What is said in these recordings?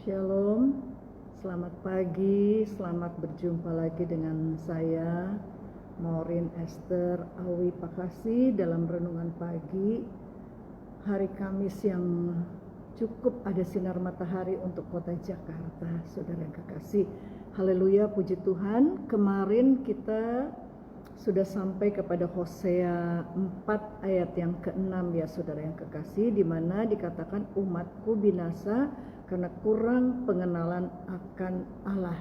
Shalom, selamat pagi, selamat berjumpa lagi dengan saya Maureen Esther Awi Pakasi dalam renungan pagi hari Kamis yang cukup ada sinar matahari untuk kota Jakarta, saudara yang kekasih. Haleluya, puji Tuhan. Kemarin kita sudah sampai kepada Hosea 4 ayat yang ke-6 ya saudara yang kekasih, di mana dikatakan umatku binasa karena kurang pengenalan akan Allah.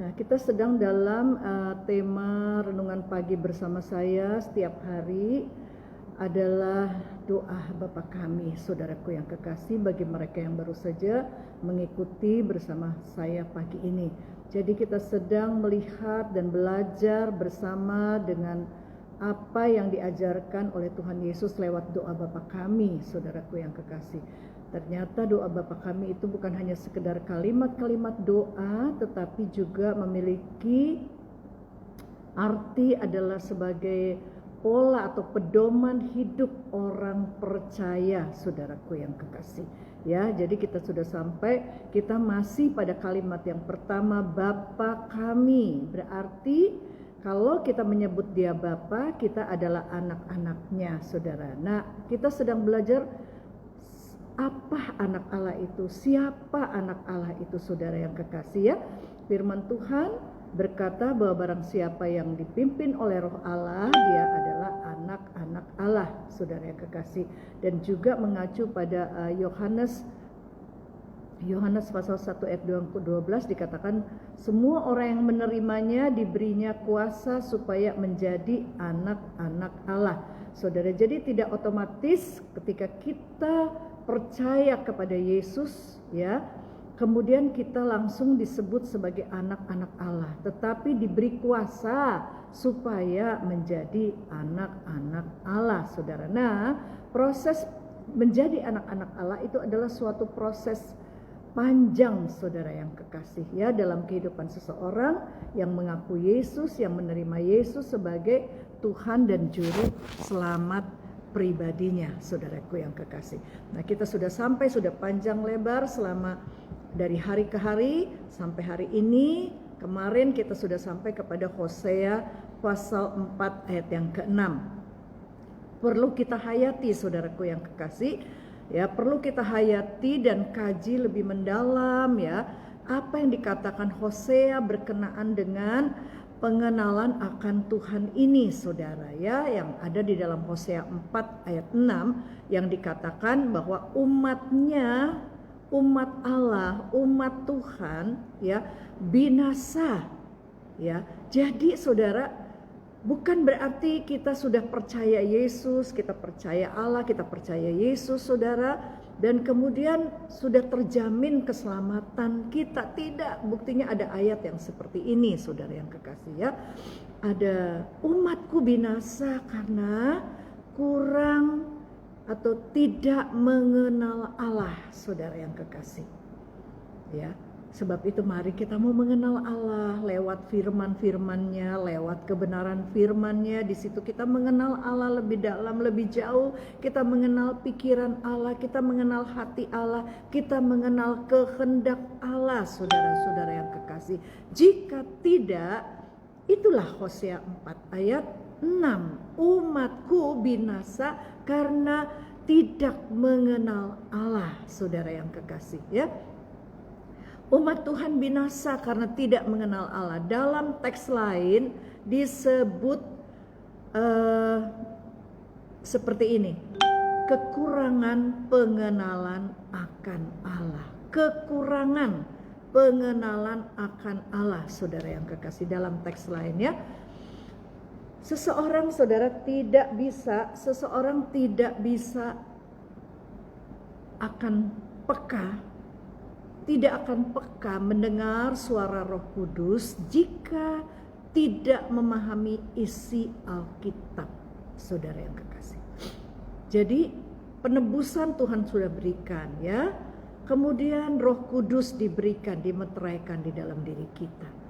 Nah, kita sedang dalam tema renungan pagi bersama saya setiap hari adalah doa Bapa kami, saudaraku yang kekasih, bagi mereka yang baru saja mengikuti bersama saya pagi ini. Jadi kita sedang melihat dan belajar bersama dengan apa yang diajarkan oleh Tuhan Yesus lewat doa Bapa kami, saudaraku yang kekasih. Ternyata doa Bapa kami itu bukan hanya sekedar kalimat-kalimat doa, tetapi juga memiliki arti adalah sebagai pola atau pedoman hidup orang percaya, saudaraku yang kekasih. Ya, jadi kita sudah sampai, kita masih pada kalimat yang pertama, Bapa kami. Berarti kalau kita menyebut dia Bapa, kita adalah anak-anaknya, saudara. Nah, kita sedang belajar apa anak Allah itu, siapa anak Allah itu, saudara yang kekasih ya. Firman Tuhan berkata bahwa barang siapa yang dipimpin oleh Roh Allah, dia adalah anak-anak Allah, saudara yang kekasih. Dan juga mengacu pada Yohanes pasal 1 ayat 12 dikatakan semua orang yang menerimanya diberinya kuasa supaya menjadi anak-anak Allah, saudara. Jadi tidak otomatis ketika kita percaya kepada Yesus ya, kemudian kita langsung disebut sebagai anak-anak Allah, tetapi diberi kuasa supaya menjadi anak-anak Allah, saudara. Nah, proses menjadi anak-anak Allah itu adalah suatu proses panjang, saudara yang kekasih ya, dalam kehidupan seseorang yang mengaku Yesus, yang menerima Yesus sebagai Tuhan dan Juru Selamat pribadinya, saudaraku yang kekasih. Nah, kita sudah sampai, sudah panjang lebar selama dari hari ke hari sampai hari ini. Kemarin kita sudah sampai kepada Hosea pasal 4 ayat yang ke-6. Perlu kita hayati, saudaraku yang kekasih ya, perlu kita hayati dan kaji lebih mendalam ya, apa yang dikatakan Hosea berkenaan dengan pengenalan akan Tuhan ini, saudara ya, yang ada di dalam Hosea 4 ayat 6 yang dikatakan bahwa umatnya, umat Allah, umat Tuhan ya, binasa ya. Jadi saudara, bukan berarti kita sudah percaya Yesus, kita percaya Allah, kita percaya Yesus, saudara, dan kemudian sudah terjamin keselamatan kita. Tidak, buktinya ada ayat yang seperti ini, saudara yang kekasih ya. Ada umatku binasa karena kurang atau tidak mengenal Allah, saudara yang kekasih ya. Sebab itu mari kita mau mengenal Allah lewat firman-firman-Nya, lewat kebenaran firman-Nya. Di situ kita mengenal Allah lebih dalam, lebih jauh. Kita mengenal pikiran Allah, kita mengenal hati Allah, kita mengenal kehendak Allah, saudara-saudara yang kekasih. Jika tidak, itulah Hosea 4 ayat 6. Umatku binasa karena tidak mengenal Allah, saudara yang kekasih ya. Umat Tuhan binasa karena tidak mengenal Allah. Dalam teks lain disebut seperti ini, kekurangan pengenalan akan Allah. Kekurangan pengenalan akan Allah, saudara yang kekasih, dalam teks lainnya. Seseorang tidak bisa akan peka mendengar suara Roh Kudus jika tidak memahami isi Alkitab, saudara yang kekasih. Jadi penebusan Tuhan sudah berikan ya, kemudian Roh Kudus diberikan, dimeteraikan di dalam diri kita.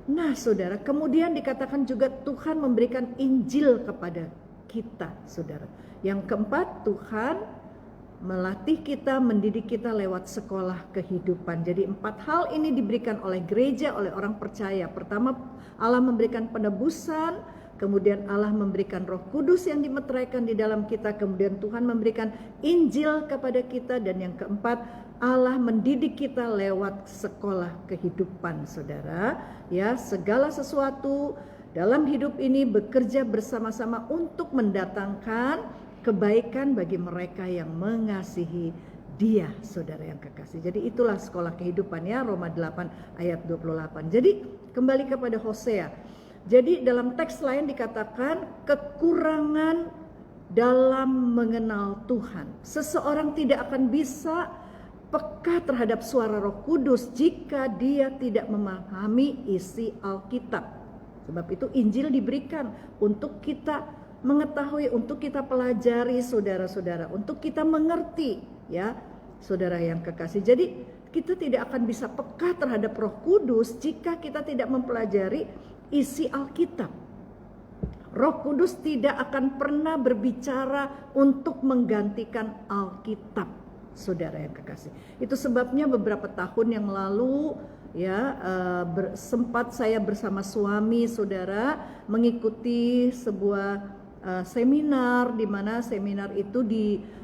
Nah, saudara, kemudian dikatakan juga Tuhan memberikan Injil kepada kita, saudara. Yang keempat, Tuhan melatih kita, mendidik kita lewat sekolah kehidupan. Jadi 4 hal ini diberikan oleh gereja, oleh orang percaya. Pertama, Allah memberikan penebusan, kemudian Allah memberikan Roh Kudus yang dimeteraikan di dalam kita, kemudian Tuhan memberikan Injil kepada kita, dan yang keempat, Allah mendidik kita lewat sekolah kehidupan, saudara. Ya, segala sesuatu dalam hidup ini bekerja bersama-sama untuk mendatangkan kebaikan bagi mereka yang mengasihi Dia, saudara yang kekasih. Jadi itulah sekolah kehidupan, ya, Roma 8 ayat 28. Jadi kembali kepada Hosea. Jadi dalam teks lain dikatakan kekurangan dalam mengenal Tuhan. Seseorang tidak akan bisa peka terhadap suara Roh Kudus jika dia tidak memahami isi Alkitab. Sebab itu Injil diberikan untuk kita mengetahui, untuk kita pelajari, saudara-saudara, untuk kita mengerti, ya, saudara yang kekasih. Jadi kita tidak akan bisa peka terhadap Roh Kudus jika kita tidak mempelajari isi Alkitab. Roh Kudus tidak akan pernah berbicara untuk menggantikan Alkitab, saudara yang kekasih. Itu sebabnya beberapa tahun yang lalu, ya, sempat saya bersama suami, saudara, mengikuti sebuah seminar, di mana seminar itu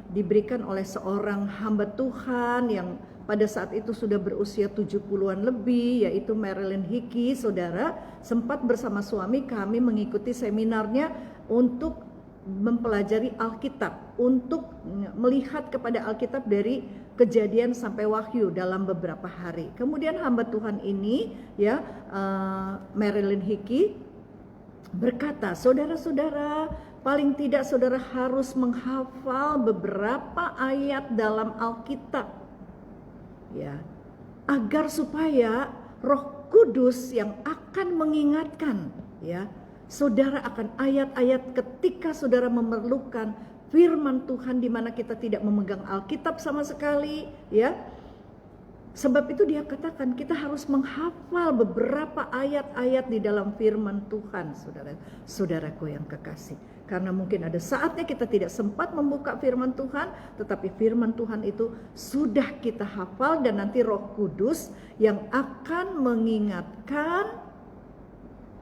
diberikan oleh seorang hamba Tuhan yang pada saat itu sudah berusia 70-an lebih, yaitu Marilyn Hickey, saudara. Sempat bersama suami kami mengikuti seminarnya untuk mempelajari Alkitab, untuk melihat kepada Alkitab dari Kejadian sampai Wahyu dalam beberapa hari. Kemudian hamba Tuhan ini, ya, Marilyn Hickey berkata, saudara-saudara, paling tidak saudara harus menghafal beberapa ayat dalam Alkitab, ya, agar supaya Roh Kudus yang akan mengingatkan, ya, saudara akan ayat-ayat ketika saudara memerlukan firman Tuhan, di mana kita tidak memegang Alkitab sama sekali, ya. Sebab itu dia katakan kita harus menghafal beberapa ayat-ayat di dalam firman Tuhan, saudaraku yang kekasih. Karena mungkin ada saatnya kita tidak sempat membuka firman Tuhan, tetapi firman Tuhan itu sudah kita hafal, dan nanti Roh Kudus yang akan mengingatkan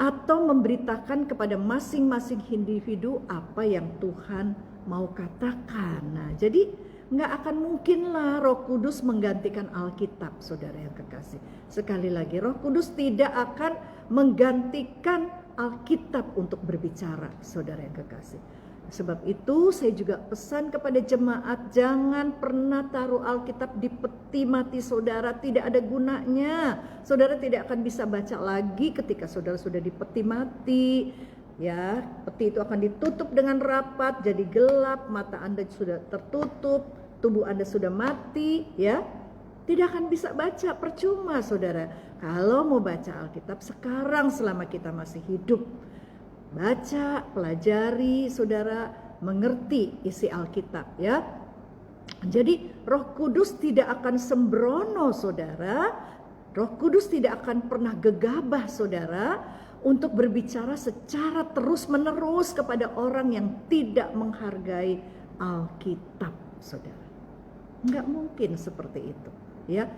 atau memberitakan kepada masing-masing individu apa yang Tuhan mau katakan. Nah, jadi nggak akan mungkinlah Roh Kudus menggantikan Alkitab, saudara yang kekasih. Sekali lagi, Roh Kudus tidak akan menggantikan Alkitab untuk berbicara, saudara yang kekasih. Sebab itu saya juga pesan kepada jemaat, jangan pernah taruh Alkitab di peti mati saudara, tidak ada gunanya. Saudara tidak akan bisa baca lagi ketika saudara sudah di peti mati. Ya, peti itu akan ditutup dengan rapat, jadi gelap, mata Anda sudah tertutup, tubuh Anda sudah mati, ya. Tidak akan bisa baca, percuma, saudara. Kalau mau baca Alkitab sekarang selama kita masih hidup, baca, pelajari, saudara, mengerti isi Alkitab, ya. Jadi Roh Kudus tidak akan sembrono, saudara. Roh Kudus tidak akan pernah gegabah, saudara, untuk berbicara secara terus-menerus kepada orang yang tidak menghargai Alkitab, saudara. Enggak mungkin seperti itu, ya.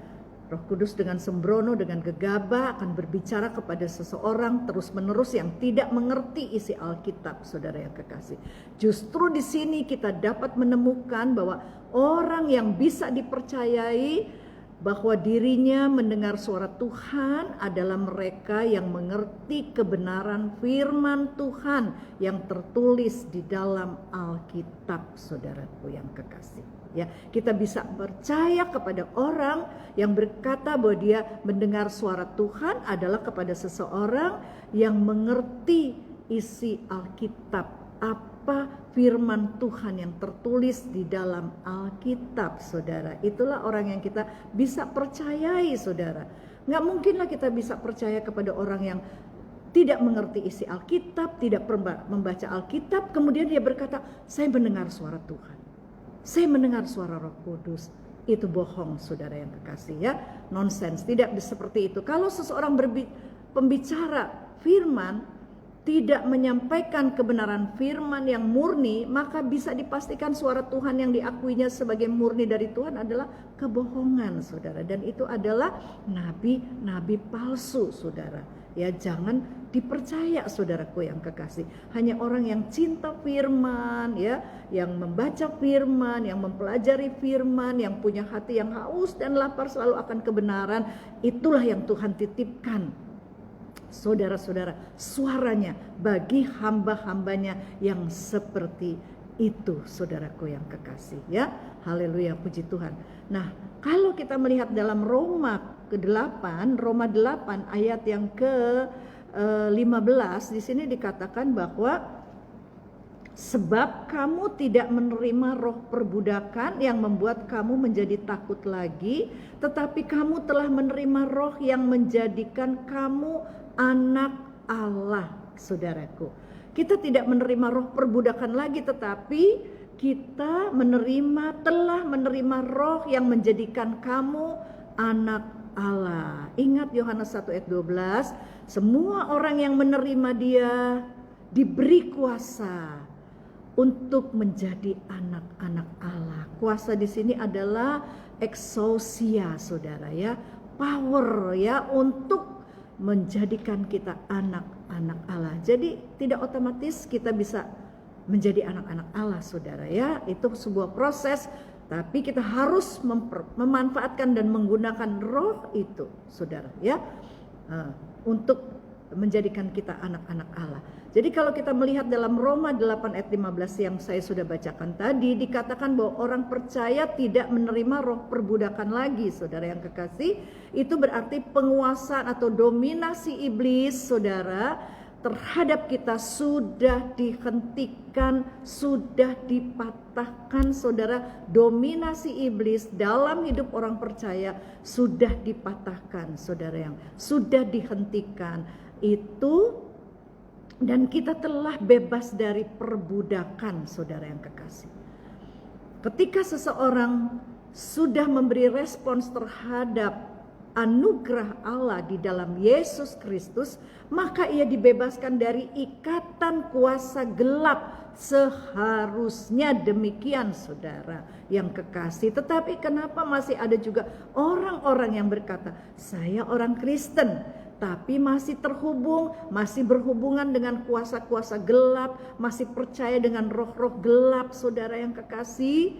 Roh Kudus dengan sembrono, dengan gegabah akan berbicara kepada seseorang terus-menerus yang tidak mengerti isi Alkitab, saudara yang kekasih. Justru di sini kita dapat menemukan bahwa orang yang bisa dipercayai bahwa dirinya mendengar suara Tuhan adalah mereka yang mengerti kebenaran firman Tuhan yang tertulis di dalam Alkitab, saudaraku yang kekasih. Ya, kita bisa percaya kepada orang yang berkata bahwa dia mendengar suara Tuhan adalah kepada seseorang yang mengerti isi Alkitab, apa firman Tuhan yang tertulis di dalam Alkitab, saudara. Itulah orang yang kita bisa percayai, saudara. Nggak mungkinlah kita bisa percaya kepada orang yang tidak mengerti isi Alkitab, tidak membaca Alkitab, kemudian dia berkata, saya mendengar suara Tuhan, saya mendengar suara Roh Kudus. Itu bohong, saudara yang kekasih, ya. Nonsens, tidak seperti itu. Kalau seseorang pembicara firman, tidak menyampaikan kebenaran firman yang murni, maka bisa dipastikan suara Tuhan yang diakuinya sebagai murni dari Tuhan adalah kebohongan, saudara. Dan itu adalah nabi-nabi palsu, saudara. Ya, jangan dipercaya, saudaraku yang kekasih. Hanya orang yang cinta firman, ya, yang membaca firman, yang mempelajari firman, yang punya hati yang haus dan lapar selalu akan kebenaran, itulah yang Tuhan titipkan, saudara-saudara, suaranya bagi hamba-hambanya yang seperti itu, saudaraku yang kekasih, ya. Haleluya, puji Tuhan. Nah, kalau kita melihat dalam Roma ke-8, Roma 8 ayat yang ke-15, di sini dikatakan bahwa sebab kamu tidak menerima roh perbudakan yang membuat kamu menjadi takut lagi, tetapi kamu telah menerima roh yang menjadikan kamu anak Allah, saudaraku. Kita tidak menerima roh perbudakan lagi, tetapi kita telah menerima roh yang menjadikan kamu anak Allah. Ingat Yohanes 1 ayat 12, semua orang yang menerima Dia diberi kuasa untuk menjadi anak-anak Allah. Kuasa di sini adalah exousia, saudara, ya, power, ya, untuk menjadikan kita anak-anak Allah. Jadi tidak otomatis kita bisa menjadi anak-anak Allah, saudara, ya. Itu sebuah proses, tapi kita harus memanfaatkan dan menggunakan roh itu, saudara, ya, untuk menjadikan kita anak-anak Allah. Jadi kalau kita melihat dalam Roma 8 ayat 15 yang saya sudah bacakan tadi, dikatakan bahwa orang percaya tidak menerima roh perbudakan lagi, saudara yang kekasih. Itu berarti penguasaan atau dominasi iblis, saudara, terhadap kita sudah dihentikan, sudah dipatahkan, saudara. Dominasi iblis dalam hidup orang percaya sudah dipatahkan, saudara, yang sudah dihentikan itu. Dan kita telah bebas dari perbudakan, saudara yang kekasih. Ketika seseorang sudah memberi respons terhadap anugerah Allah di dalam Yesus Kristus, maka ia dibebaskan dari ikatan kuasa gelap. Seharusnya demikian, saudara yang kekasih. Tetapi kenapa masih ada juga orang-orang yang berkata, saya orang Kristen, tapi masih berhubungan dengan kuasa-kuasa gelap, masih percaya dengan roh-roh gelap, saudara yang kekasih.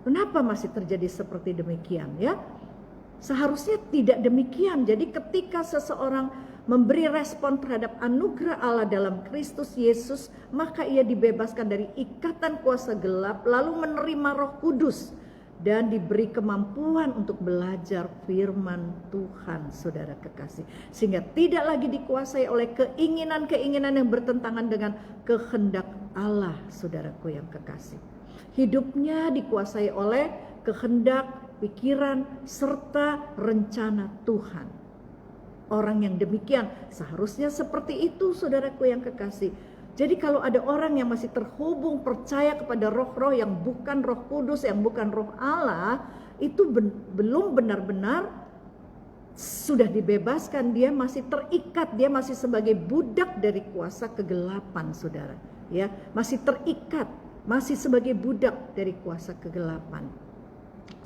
Kenapa masih terjadi seperti demikian, ya? Seharusnya tidak demikian. Jadi ketika seseorang memberi respon terhadap anugerah Allah dalam Kristus Yesus, maka ia dibebaskan dari ikatan kuasa gelap, lalu menerima Roh Kudus dan diberi kemampuan untuk belajar firman Tuhan, saudara kekasih. Sehingga tidak lagi dikuasai oleh keinginan-keinginan yang bertentangan dengan kehendak Allah, saudaraku yang kekasih. Hidupnya dikuasai oleh kehendak, pikiran, serta rencana Tuhan. Orang yang demikian seharusnya seperti itu, saudaraku yang kekasih. Jadi kalau ada orang yang masih terhubung percaya kepada roh-roh yang bukan Roh Kudus, yang bukan roh Allah, itu belum benar-benar sudah dibebaskan, dia masih terikat, dia masih sebagai budak dari kuasa kegelapan, saudara. Ya, masih terikat, masih sebagai budak dari kuasa kegelapan.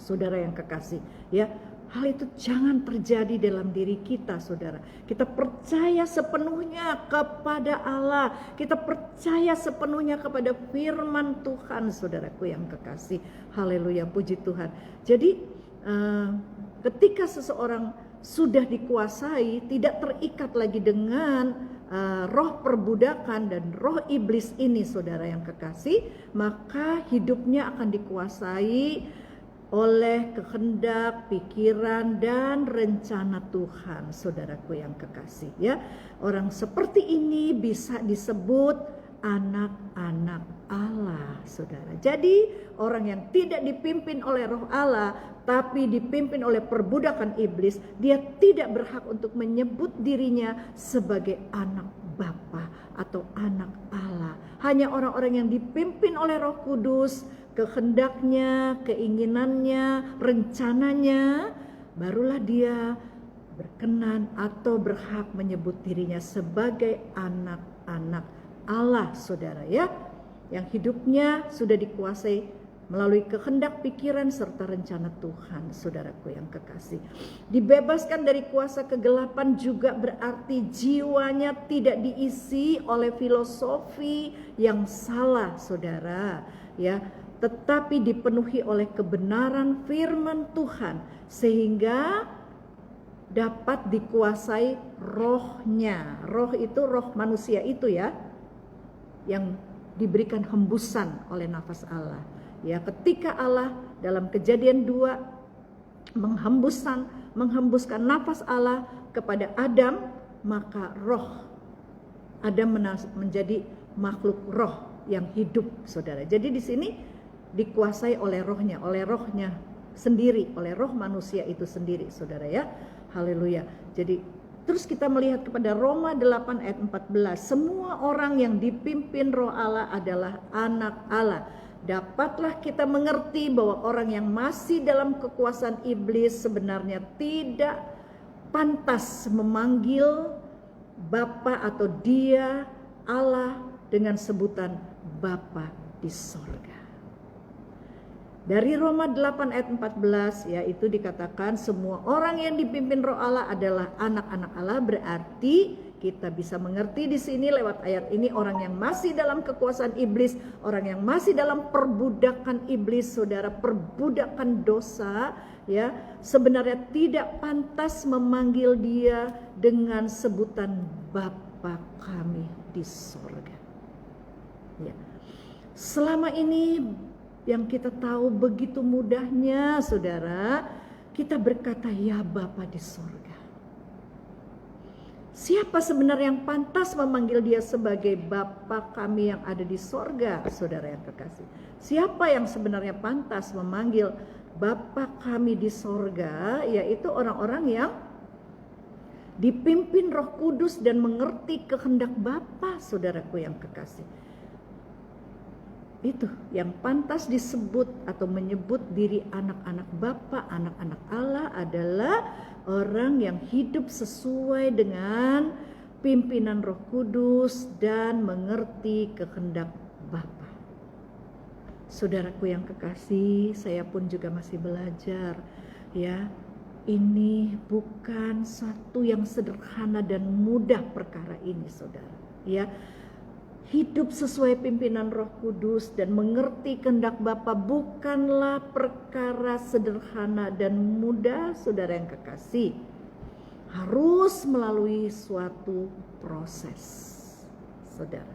Saudara yang kekasih, ya. Hal itu jangan terjadi dalam diri kita, saudara. Kita percaya sepenuhnya kepada Allah. Kita percaya sepenuhnya kepada firman Tuhan, saudaraku yang kekasih. Haleluya, puji Tuhan. Jadi ketika seseorang sudah dikuasai, tidak terikat lagi dengan roh perbudakan dan roh iblis ini, saudara yang kekasih, maka hidupnya akan dikuasai oleh kehendak, pikiran, dan rencana Tuhan, saudaraku yang kekasih, ya. Orang seperti ini bisa disebut anak-anak Allah, saudara. Jadi orang yang tidak dipimpin oleh roh Allah, tapi dipimpin oleh perbudakan iblis, dia tidak berhak untuk menyebut dirinya sebagai anak Bapa atau anak Allah. Hanya orang-orang yang dipimpin oleh Roh Kudus, kehendaknya, keinginannya, rencananya, barulah dia berkenan atau berhak menyebut dirinya sebagai anak-anak Allah, saudara ya, yang hidupnya sudah dikuasai melalui kehendak, pikiran, serta rencana Tuhan, saudaraku yang kekasih. Dibebaskan dari kuasa kegelapan juga berarti jiwanya tidak diisi oleh filosofi yang salah, saudara, ya, tetapi dipenuhi oleh kebenaran firman Tuhan, sehingga dapat dikuasai rohnya. Roh itu roh manusia itu ya, yang diberikan hembusan oleh nafas Allah. Ya, ketika Allah dalam Kejadian 2 menghembuskan nafas Allah kepada Adam, maka roh Adam menjadi makhluk roh yang hidup, saudara. Jadi di sini dikuasai oleh rohnya sendiri, oleh roh manusia itu sendiri, saudara ya. Haleluya. Jadi terus kita melihat kepada Roma 8 ayat 14, semua orang yang dipimpin roh Allah adalah anak Allah. Dapatlah kita mengerti bahwa orang yang masih dalam kekuasaan iblis sebenarnya tidak pantas memanggil Bapa atau Dia Allah dengan sebutan Bapa di sorga. Dari Roma 8 ayat 14 yaitu dikatakan semua orang yang dipimpin roh Allah adalah anak-anak Allah, berarti kita bisa mengerti di sini lewat ayat ini orang yang masih dalam kekuasaan iblis, orang yang masih dalam perbudakan iblis, saudara, perbudakan dosa, ya, sebenarnya tidak pantas memanggil Dia dengan sebutan Bapa kami di sorga. Ya. Selama ini yang kita tahu begitu mudahnya, saudara, kita berkata ya Bapa di sorga. Siapa sebenarnya yang pantas memanggil Dia sebagai Bapa kami yang ada di sorga, saudara yang kekasih? Siapa yang sebenarnya pantas memanggil Bapa kami di sorga? Yaitu orang-orang yang dipimpin Roh Kudus dan mengerti kehendak Bapa, saudaraku yang kekasih. Itu yang pantas disebut atau menyebut diri anak-anak Bapa, anak-anak Allah adalah orang yang hidup sesuai dengan pimpinan Roh Kudus dan mengerti kehendak Bapa. Saudaraku yang kekasih, saya pun juga masih belajar, ya. Ini bukan satu yang sederhana dan mudah perkara ini, saudara, ya. Hidup sesuai pimpinan Roh Kudus dan mengerti kehendak Bapa bukanlah perkara sederhana dan mudah, saudara yang kekasih. Harus melalui suatu proses, saudara.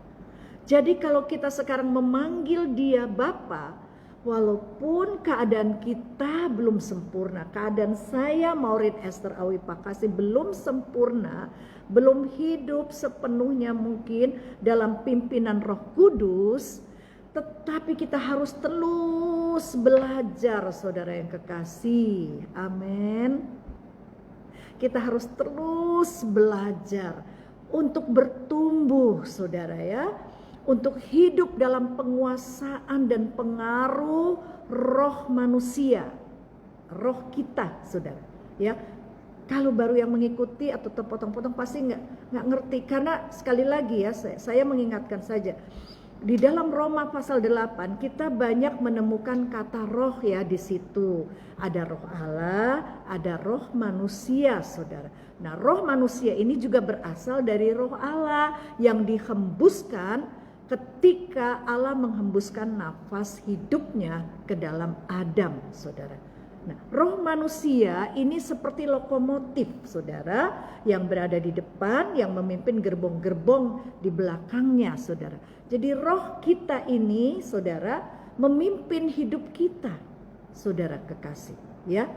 Jadi kalau kita sekarang memanggil Dia Bapa, walaupun keadaan kita belum sempurna, keadaan saya Maureen Esther Awi Pakasih belum sempurna, belum hidup sepenuhnya mungkin dalam pimpinan Roh Kudus, tetapi kita harus terus belajar, saudara yang kekasih. Amin. Kita harus terus belajar untuk bertumbuh, saudara ya, untuk hidup dalam penguasaan dan pengaruh roh manusia, roh kita, saudara ya. Kalau baru yang mengikuti atau terpotong-potong pasti nggak ngerti, karena sekali lagi ya saya mengingatkan saja di dalam Roma pasal 8 kita banyak menemukan kata roh ya di situ. Ada roh Allah, ada roh manusia, saudara. Nah, roh manusia ini juga berasal dari roh Allah yang dihembuskan ketika Allah menghembuskan nafas hidupnya ke dalam Adam, saudara. Nah, roh manusia ini seperti lokomotif, saudara, yang berada di depan, yang memimpin gerbong-gerbong di belakangnya, saudara. Jadi roh kita ini, saudara, memimpin hidup kita, saudara kekasih, ya,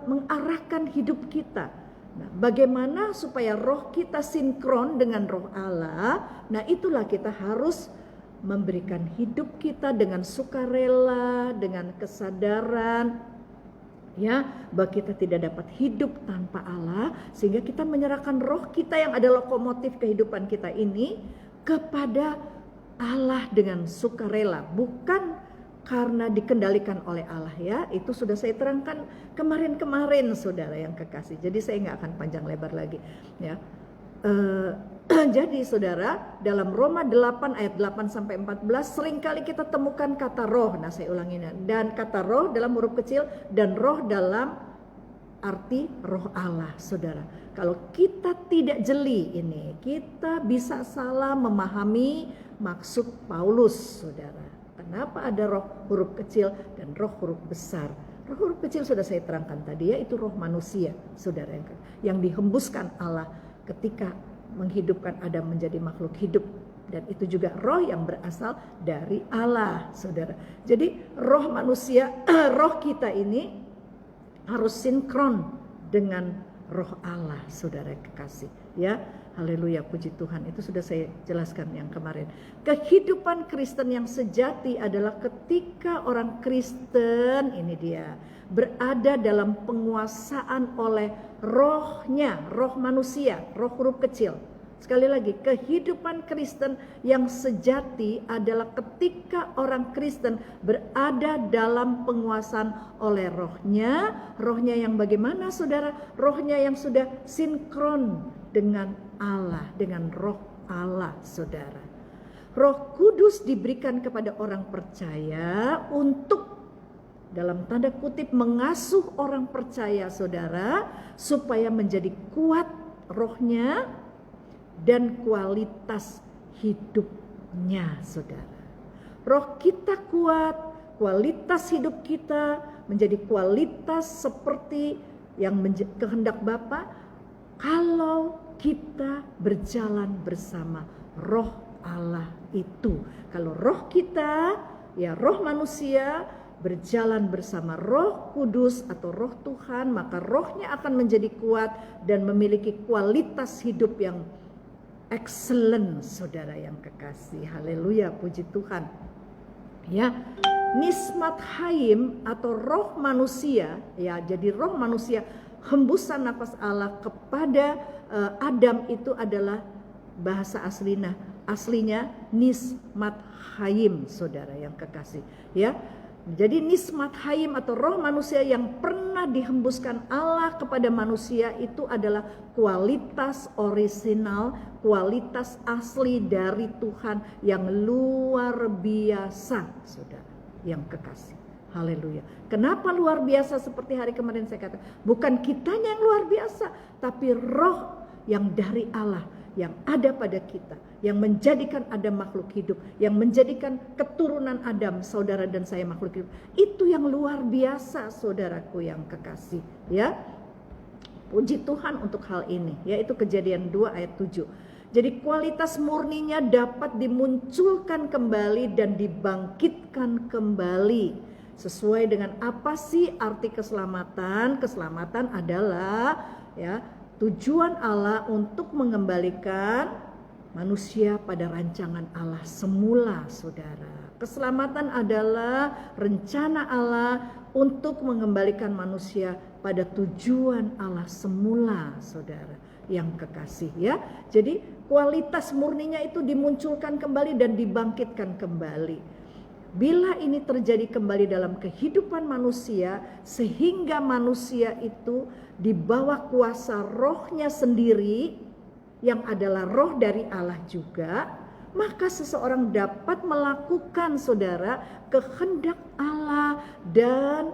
mengarahkan hidup kita. Nah, bagaimana supaya roh kita sinkron dengan roh Allah? Nah, itulah kita harus memberikan hidup kita dengan sukarela, dengan kesadaran, ya, bahwa kita tidak dapat hidup tanpa Allah, sehingga kita menyerahkan roh kita yang ada lokomotif kehidupan kita ini kepada Allah dengan sukarela, bukan karena dikendalikan oleh Allah ya. Itu sudah saya terangkan kemarin saudara yang kekasih. Jadi saya nggak akan panjang lebar lagi ya. Jadi saudara, dalam Roma 8 ayat 8 sampai 14 seringkali kita temukan kata roh. Nah, saya ulangi, dan kata roh dalam huruf kecil dan roh dalam arti roh Allah, saudara. Kalau kita tidak jeli ini, kita bisa salah memahami maksud Paulus, saudara. Kenapa ada roh huruf kecil dan roh huruf besar? Roh huruf kecil sudah saya terangkan tadi ya, itu roh manusia, saudara, yang dihembuskan Allah ketika menghidupkan Adam menjadi makhluk hidup, dan itu juga roh yang berasal dari Allah, saudara. Jadi roh manusia, roh kita ini harus sinkron dengan roh Allah, saudara kekasih ya. Haleluya, puji Tuhan. Itu sudah saya jelaskan yang kemarin. Kehidupan Kristen yang sejati adalah ketika orang Kristen, ini dia, berada dalam penguasaan oleh rohnya, roh manusia, roh huruf kecil. Sekali lagi, kehidupan Kristen yang sejati adalah ketika orang Kristen berada dalam penguasaan oleh rohnya. Rohnya yang bagaimana, saudara? Rohnya yang sudah sinkron dengan Allah, dengan roh Allah, saudara. Roh Kudus diberikan kepada orang percaya untuk, dalam tanda kutip, mengasuh orang percaya, saudara, supaya menjadi kuat rohnya dan kualitas hidupnya, saudara. Roh kita kuat, kualitas hidup kita menjadi kualitas seperti yang kehendak Bapa kalau kita berjalan bersama roh Allah itu. Kalau roh kita, ya roh manusia, berjalan bersama roh kudus atau roh Tuhan, maka rohnya akan menjadi kuat dan memiliki kualitas hidup yang excellent, saudara yang kekasih. Haleluya, puji Tuhan ya. Nismat Haim atau roh manusia ya, jadi roh manusia, hembusan nafas Allah kepada Adam itu adalah bahasa aslinya Nismat Haim, saudara yang kekasih ya. Jadi Nismat Haim atau roh manusia yang pernah dihembuskan Allah kepada manusia itu adalah kualitas orisinal, kualitas asli dari Tuhan yang luar biasa, saudara yang kekasih. Haleluya. Kenapa luar biasa seperti hari kemarin saya katakan? Bukan kitanya yang luar biasa, tapi roh yang dari Allah yang ada pada kita, yang menjadikan Adam makhluk hidup, yang menjadikan keturunan Adam, saudara dan saya makhluk hidup. Itu yang luar biasa, saudaraku yang kekasih ya. Puji Tuhan untuk hal ini, yaitu Kejadian 2 ayat 7. Jadi kualitas murninya dapat dimunculkan kembali dan dibangkitkan kembali. Sesuai dengan apa sih arti keselamatan? Keselamatan adalah ya, tujuan Allah untuk mengembalikan manusia pada rancangan Allah semula, saudara. Keselamatan adalah rencana Allah untuk mengembalikan manusia pada tujuan Allah semula, saudara yang kekasih ya. Jadi kualitas murninya itu dimunculkan kembali dan dibangkitkan kembali. Bila ini terjadi kembali dalam kehidupan manusia, sehingga manusia itu di bawah kuasa rohnya sendiri, yang adalah roh dari Allah juga, maka seseorang dapat melakukan, saudara, kehendak Allah dan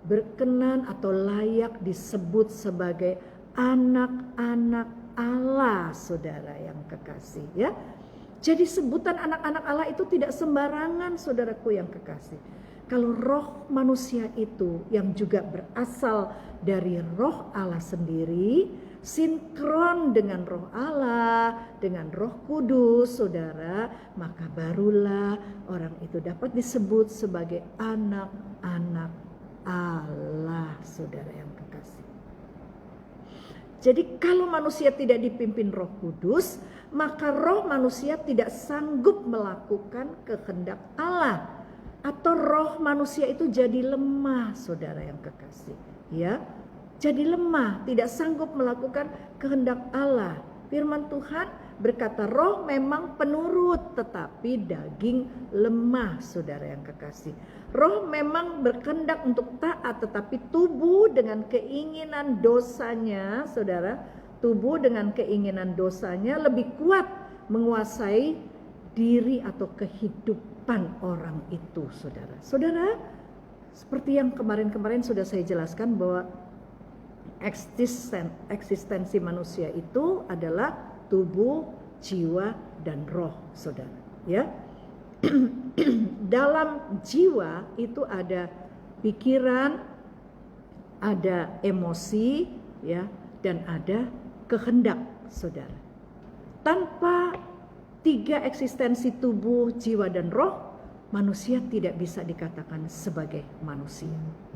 berkenan atau layak disebut sebagai anak-anak Allah, saudara yang kekasih ya. Jadi sebutan anak-anak Allah itu tidak sembarangan, saudaraku yang kekasih. Kalau roh manusia itu yang juga berasal dari roh Allah sendiri, sinkron dengan roh Allah, dengan roh kudus, saudara, maka barulah orang itu dapat disebut sebagai anak-anak Allah, saudara yang kekasih. Jadi kalau manusia tidak dipimpin roh kudus, maka roh manusia tidak sanggup melakukan kehendak Allah. Atau roh manusia itu jadi lemah, saudara yang kekasih ya. Jadi lemah, tidak sanggup melakukan kehendak Allah. Firman Tuhan berkata roh memang penurut, tetapi daging lemah, saudara yang kekasih. Roh memang berkehendak untuk taat, tetapi tubuh dengan keinginan dosanya, saudara, tubuh dengan keinginan dosanya lebih kuat menguasai diri atau kehidupan orang itu, saudara. Saudara, seperti yang kemarin-kemarin sudah saya jelaskan bahwa eksistensi manusia itu adalah tubuh, jiwa, dan roh, saudara. Ya, dalam jiwa itu ada pikiran, ada emosi, ya, dan ada kehendak, saudara. Tanpa tiga eksistensi tubuh, jiwa, dan roh, manusia tidak bisa dikatakan sebagai manusia.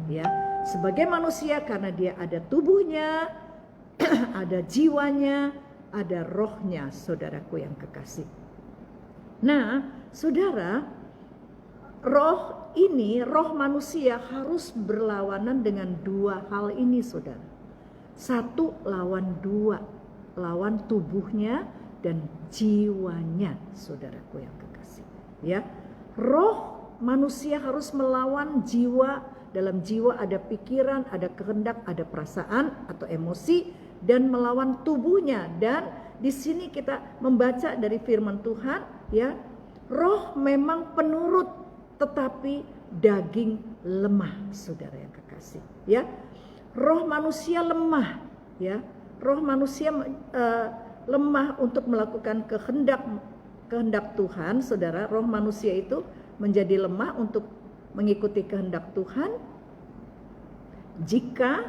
Ya, sebagai manusia karena dia ada tubuhnya, ada jiwanya, ada rohnya, saudaraku yang kekasih. Nah, saudara, roh ini, roh manusia harus berlawanan dengan dua hal ini, saudara. Satu lawan dua, lawan tubuhnya dan jiwanya, saudaraku yang kekasih. Ya, roh manusia harus melawan jiwa. Dalam jiwa ada pikiran, ada kehendak, ada perasaan atau emosi, dan melawan tubuhnya. Dan di sini kita membaca dari firman Tuhan, ya, roh memang penurut, tetapi daging lemah, saudara yang kekasih. Ya, roh manusia lemah, ya, roh manusia lemah untuk melakukan kehendak Tuhan, saudara. Roh manusia itu menjadi lemah untuk mengikuti kehendak Tuhan jika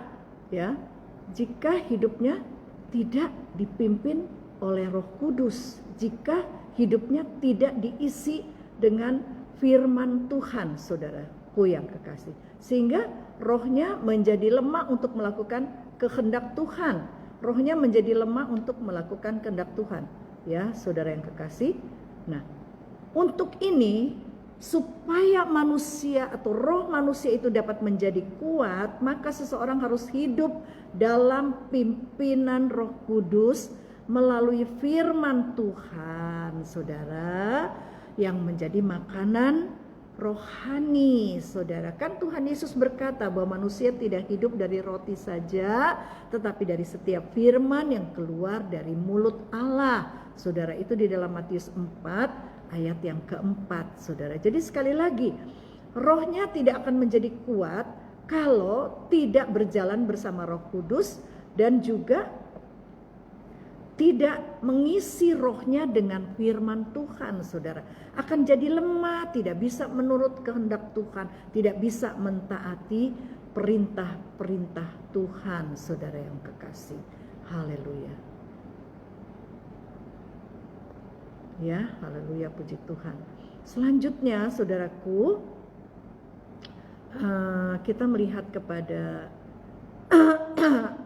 hidupnya tidak dipimpin oleh Roh Kudus, jika hidupnya tidak diisi dengan firman Tuhan, saudaraku yang kekasih, sehingga rohnya menjadi lemah untuk melakukan kehendak Tuhan. Rohnya menjadi lemah untuk melakukan kehendak Tuhan, ya, saudara yang kekasih. Nah, untuk ini, supaya manusia atau roh manusia itu dapat menjadi kuat, maka seseorang harus hidup dalam pimpinan Roh Kudus melalui firman Tuhan, saudara, yang menjadi makanan rohani, saudara. Kan Tuhan Yesus berkata bahwa manusia tidak hidup dari roti saja, tetapi dari setiap firman yang keluar dari mulut Allah, saudara. Itu di dalam Matius 4 ayat yang keempat, saudara. Jadi sekali lagi, rohnya tidak akan menjadi kuat kalau tidak berjalan bersama Roh Kudus dan juga tidak mengisi rohnya dengan firman Tuhan, saudara. Akan jadi lemah, tidak bisa menurut kehendak Tuhan, tidak bisa mentaati perintah-perintah Tuhan, saudara yang kekasih. Haleluya. Ya, haleluya, puji Tuhan. Selanjutnya, saudaraku, kita melihat kepada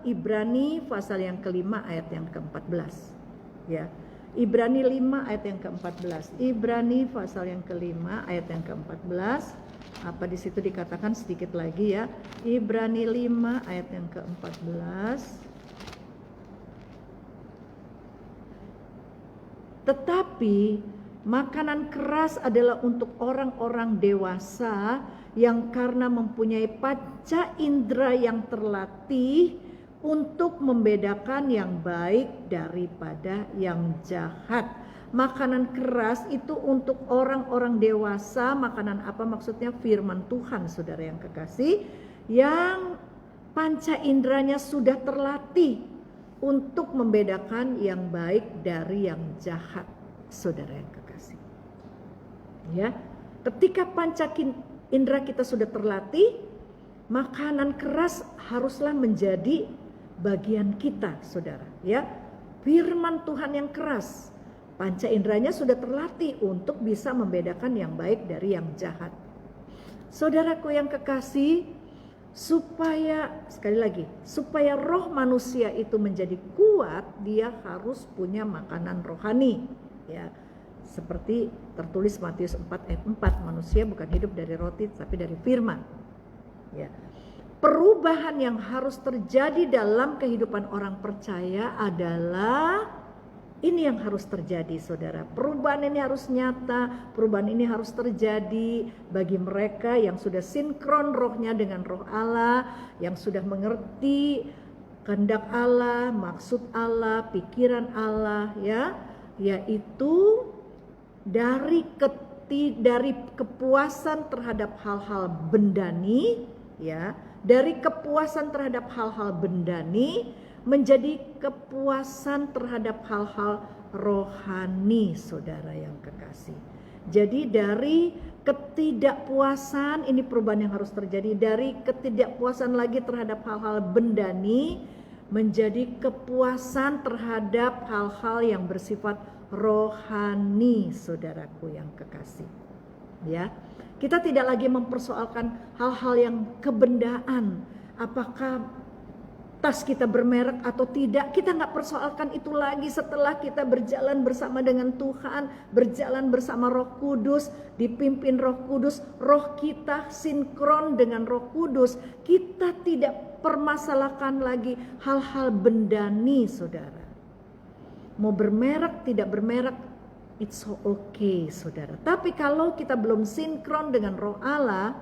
Ibrani pasal yang kelima ayat yang ke-14. Ya, Ibrani 5 ayat yang ke-14. Ibrani pasal yang kelima ayat yang ke-14. Apa di situ dikatakan sedikit lagi, ya? Ibrani 5 ayat yang ke-14. Tetapi makanan keras adalah untuk orang-orang dewasa yang karena mempunyai panca indera yang terlatih untuk membedakan yang baik daripada yang jahat. Makanan keras itu untuk orang-orang dewasa. Makanan apa maksudnya? Firman Tuhan, saudara yang kekasih, yang panca inderanya sudah terlatih untuk membedakan yang baik dari yang jahat, saudara yang kekasih. Ya, ketika panca indera kita sudah terlatih, makanan keras haruslah menjadi bagian kita, saudara. Ya, firman Tuhan yang keras, panca inderanya sudah terlatih untuk bisa membedakan yang baik dari yang jahat. Saudaraku yang kekasih, supaya sekali lagi, supaya roh manusia itu menjadi kuat, dia harus punya makanan rohani, ya. Seperti tertulis Matius 4 ayat 4, manusia bukan hidup dari roti tapi dari firman. Ya. Perubahan yang harus terjadi dalam kehidupan orang percaya adalah Ini yang harus terjadi, saudara. Perubahan ini harus nyata, perubahan ini harus terjadi bagi mereka yang sudah sinkron rohnya dengan roh Allah, yang sudah mengerti kehendak Allah, maksud Allah, pikiran Allah, ya, yaitu dari kepuasan terhadap hal-hal bendani, ya, dari kepuasan terhadap hal-hal bendani menjadi kepuasan terhadap hal-hal rohani, saudara yang kekasih. Jadi dari ketidakpuasan, ini perubahan yang harus terjadi, dari ketidakpuasan lagi terhadap hal-hal bendani menjadi kepuasan terhadap hal-hal yang bersifat rohani, saudaraku yang kekasih. Ya, kita tidak lagi mempersoalkan hal-hal yang kebendaan, apakah tas kita bermerek atau tidak. Kita nggak persoalkan itu lagi setelah kita berjalan bersama dengan Tuhan, berjalan bersama Roh Kudus, dipimpin Roh Kudus, roh kita sinkron dengan Roh Kudus. Kita tidak permasalahkan lagi hal-hal bendani, saudara. Mau bermerek, tidak bermerek, it's so okay, saudara. Tapi kalau kita belum sinkron dengan Roh Allah,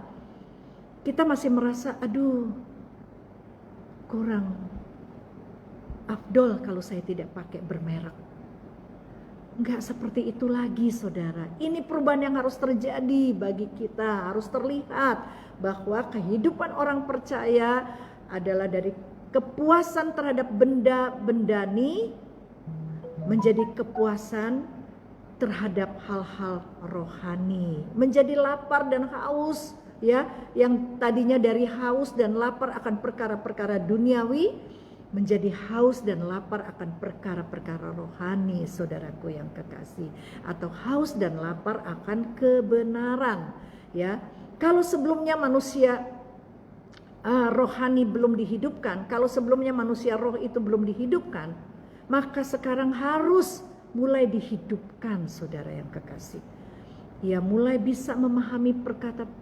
kita masih merasa, aduh, kurang afdol kalau saya tidak pakai bermerek. Enggak seperti itu lagi, saudara. Ini perubahan yang harus terjadi bagi kita. Harus terlihat bahwa kehidupan orang percaya adalah dari kepuasan terhadap benda bendani menjadi kepuasan terhadap hal-hal rohani. Menjadi lapar dan haus, ya, yang tadinya dari haus dan lapar akan perkara-perkara duniawi menjadi haus dan lapar akan perkara-perkara rohani, saudaraku yang kekasih, atau haus dan lapar akan kebenaran, ya. Kalau sebelumnya manusia rohani belum dihidupkan, kalau sebelumnya manusia roh itu belum dihidupkan, maka sekarang harus mulai dihidupkan, saudara yang kekasih. Ya, mulai bisa memahami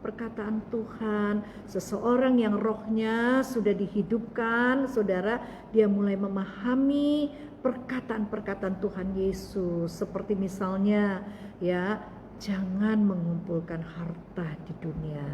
perkataan Tuhan. Seseorang yang rohnya sudah dihidupkan, saudara, dia mulai memahami perkataan-perkataan Tuhan Yesus. Seperti misalnya, ya, jangan mengumpulkan harta di dunia.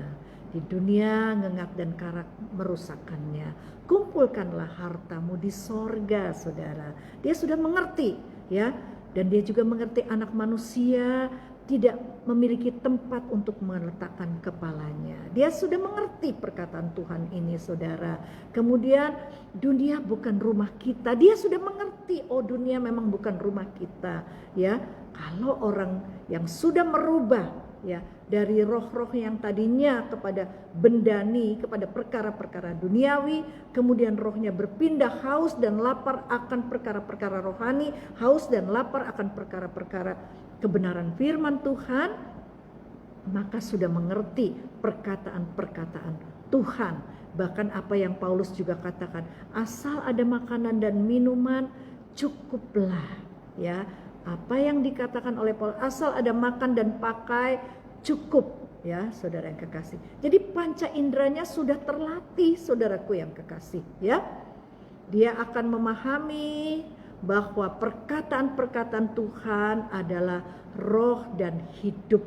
Di dunia ngengat dan karak merusakkannya. Kumpulkanlah hartamu di sorga, saudara. Dia sudah mengerti, ya, dan dia juga mengerti anak manusia tidak memiliki tempat untuk meletakkan kepalanya. Dia sudah mengerti perkataan Tuhan ini, saudara. Kemudian dunia bukan rumah kita. Dia sudah mengerti, oh, dunia memang bukan rumah kita, ya. Kalau orang yang sudah merubah, ya, dari roh-roh yang tadinya kepada bendani, kepada perkara-perkara duniawi, kemudian rohnya berpindah haus dan lapar akan perkara-perkara rohani, haus dan lapar akan perkara-perkara kebenaran firman Tuhan, maka sudah mengerti perkataan-perkataan Tuhan. Bahkan apa yang Paulus juga katakan, asal ada makanan dan minuman cukuplah, ya. Apa yang dikatakan oleh Paulus, asal ada makan dan pakai cukup, ya, saudara yang kekasih. Jadi panca inderanya sudah terlatih, saudaraku yang kekasih, ya. Dia akan memahami bahwa perkataan-perkataan Tuhan adalah roh dan hidup,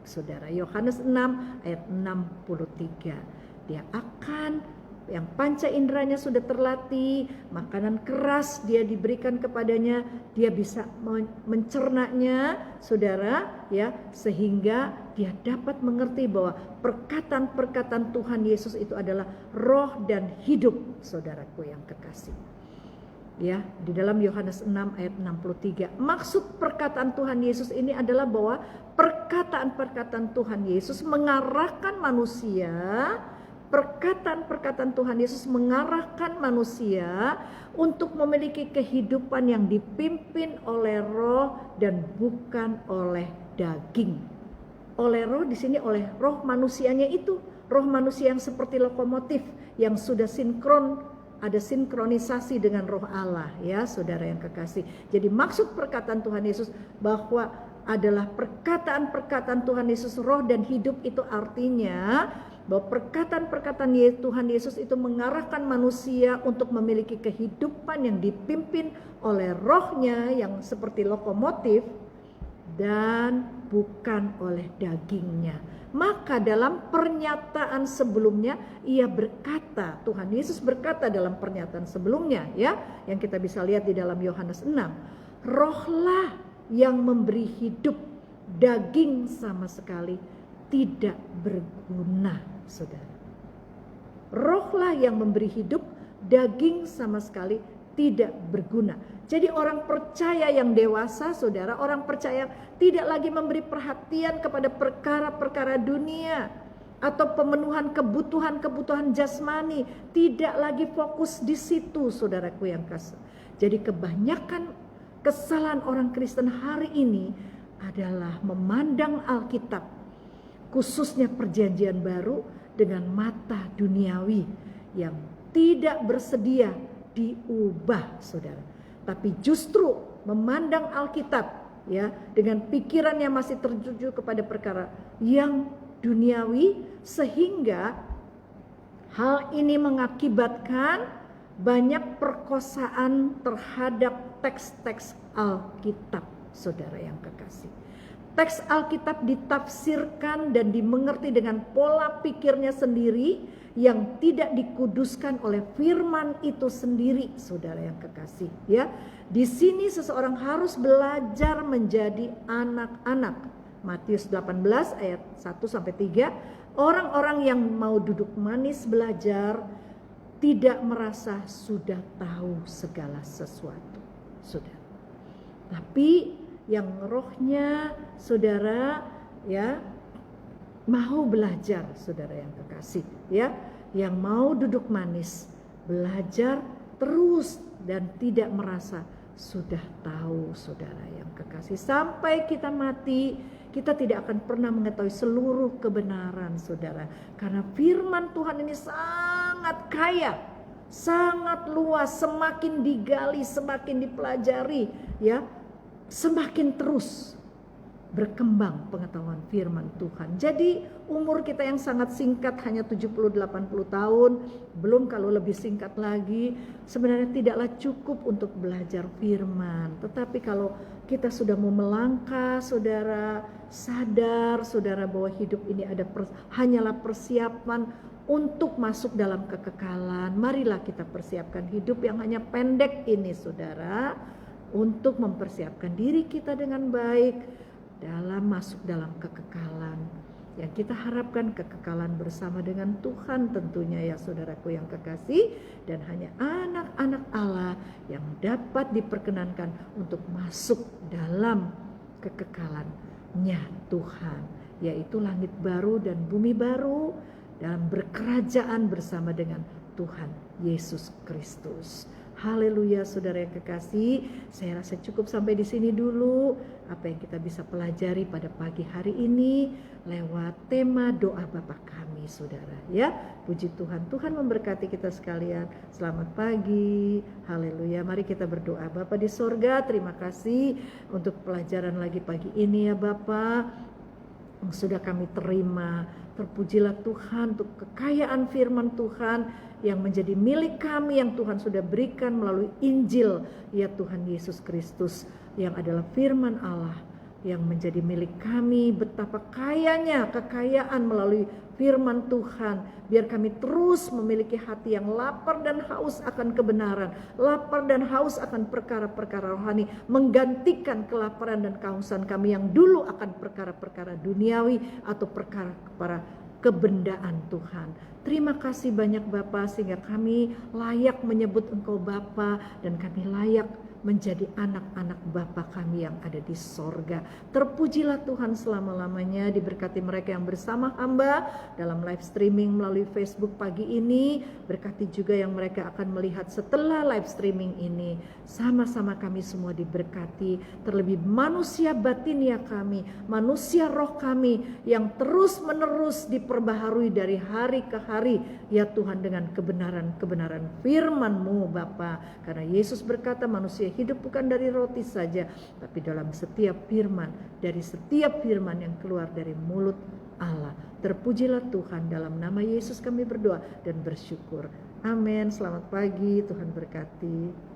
saudara. Yohanes 6 ayat 63. Dia akan, yang panca inderanya sudah terlatih, makanan keras dia diberikan kepadanya, dia bisa mencernanya, saudara, ya, sehingga dia dapat mengerti bahwa perkataan-perkataan Tuhan Yesus itu adalah roh dan hidup, saudaraku yang kekasih. Ya, di dalam Yohanes 6 ayat 63. Maksud perkataan Tuhan Yesus ini adalah bahwa perkataan-perkataan Tuhan Yesus mengarahkan manusia, perkataan-perkataan Tuhan Yesus mengarahkan manusia untuk memiliki kehidupan yang dipimpin oleh roh dan bukan oleh daging. Oleh roh di sini oleh roh manusianya itu, roh manusia yang seperti lokomotif yang sudah sinkron, ada sinkronisasi dengan roh Allah, ya, saudara yang kekasih. Jadi maksud perkataan Tuhan Yesus bahwa adalah perkataan-perkataan Tuhan Yesus roh dan hidup, itu artinya bahwa perkataan-perkataan Tuhan Yesus itu mengarahkan manusia untuk memiliki kehidupan yang dipimpin oleh rohnya yang seperti lokomotif dan bukan oleh dagingnya. Maka dalam pernyataan sebelumnya ia berkata, Tuhan Yesus berkata dalam pernyataan sebelumnya ya, yang kita bisa lihat di dalam Yohanes 6, rohlah yang memberi hidup, daging sama sekali tidak berguna, saudara. Rohlah yang memberi hidup, daging sama sekali tidak berguna. Jadi orang percaya yang dewasa, saudara, orang percaya tidak lagi memberi perhatian kepada perkara-perkara dunia atau pemenuhan kebutuhan-kebutuhan jasmani, tidak lagi fokus di situ, saudaraku yang kasih. Jadi kebanyakan kesalahan orang Kristen hari ini adalah memandang Alkitab, khususnya Perjanjian Baru, dengan mata duniawi yang tidak bersedia diubah, saudara. Tapi justru memandang Alkitab ya dengan pikiran yang masih tertuju kepada perkara yang duniawi, sehingga hal ini mengakibatkan banyak perkosaan terhadap teks-teks Alkitab, saudara yang kekasih. Teks Alkitab ditafsirkan dan dimengerti dengan pola pikirnya sendiri yang tidak dikuduskan oleh firman itu sendiri, saudara yang kekasih ya. Di sini seseorang harus belajar menjadi anak-anak. Matius 18 ayat 1 sampai 3, orang-orang yang mau duduk manis belajar tidak merasa sudah tahu segala sesuatu, saudara. Tapi yang rohnya, saudara ya, mau belajar, saudara yang kekasih ya, yang mau duduk manis, belajar terus dan tidak merasa sudah tahu, saudara yang kekasih. Sampai kita mati, kita tidak akan pernah mengetahui seluruh kebenaran, saudara. Karena firman Tuhan ini sangat kaya, sangat luas, semakin digali, semakin dipelajari ya, semakin terus berkembang pengetahuan firman Tuhan. Jadi umur kita yang sangat singkat, hanya 70-80 tahun, belum kalau lebih singkat lagi, sebenarnya tidaklah cukup untuk belajar firman. Tetapi kalau kita sudah mau melangkah, saudara, sadar saudara bahwa hidup ini hanyalah persiapan untuk masuk dalam kekekalan. Marilah kita persiapkan hidup yang hanya pendek ini, saudara, untuk mempersiapkan diri kita dengan baik dalam masuk dalam kekekalan yang kita harapkan, kekekalan bersama dengan Tuhan tentunya ya, saudaraku yang kekasih. Dan hanya anak-anak Allah yang dapat diperkenankan untuk masuk dalam kekekalannya Tuhan, yaitu langit baru dan bumi baru, dalam berkerajaan bersama dengan Tuhan Yesus Kristus. Haleluya, saudara yang kekasih. Saya rasa cukup sampai di sini dulu apa yang kita bisa pelajari pada pagi hari ini lewat tema doa Bapa kami, saudara ya. Puji Tuhan, Tuhan memberkati kita sekalian. Selamat pagi. Haleluya. Mari kita berdoa. Bapa di sorga, terima kasih untuk pelajaran lagi pagi ini ya Bapa, yang sudah kami terima. Terpujilah Tuhan untuk kekayaan firman Tuhan yang menjadi milik kami, yang Tuhan sudah berikan melalui Injil ya Tuhan Yesus Kristus, yang adalah firman Allah yang menjadi milik kami. Betapa kayanya kekayaan melalui firman Tuhan. Biar kami terus memiliki hati yang lapar dan haus akan kebenaran, lapar dan haus akan perkara-perkara rohani, menggantikan kelaparan dan kehausan kami yang dulu akan perkara-perkara duniawi atau perkara-perkara kebendaan Tuhan. Terima kasih banyak Bapa, sehingga kami layak menyebut Engkau Bapa, dan kami layak menjadi anak-anak Bapa kami yang ada di sorga. Terpujilah Tuhan selama-lamanya. Diberkati mereka yang bersama hamba dalam live streaming melalui Facebook pagi ini. Berkati juga yang mereka akan melihat setelah live streaming ini. Sama-sama kami semua diberkati. Terlebih manusia batinia kami, manusia roh kami yang terus menerus diperbaharui dari hari ke hari ya Tuhan, dengan kebenaran-kebenaran firman-Mu Bapa. Karena Yesus berkata manusia hidup bukan dari roti saja, tapi dalam setiap firman, dari setiap firman yang keluar dari mulut Allah. Terpujilah Tuhan, dalam nama Yesus kami berdoa dan bersyukur. Amin. Selamat pagi, Tuhan berkati.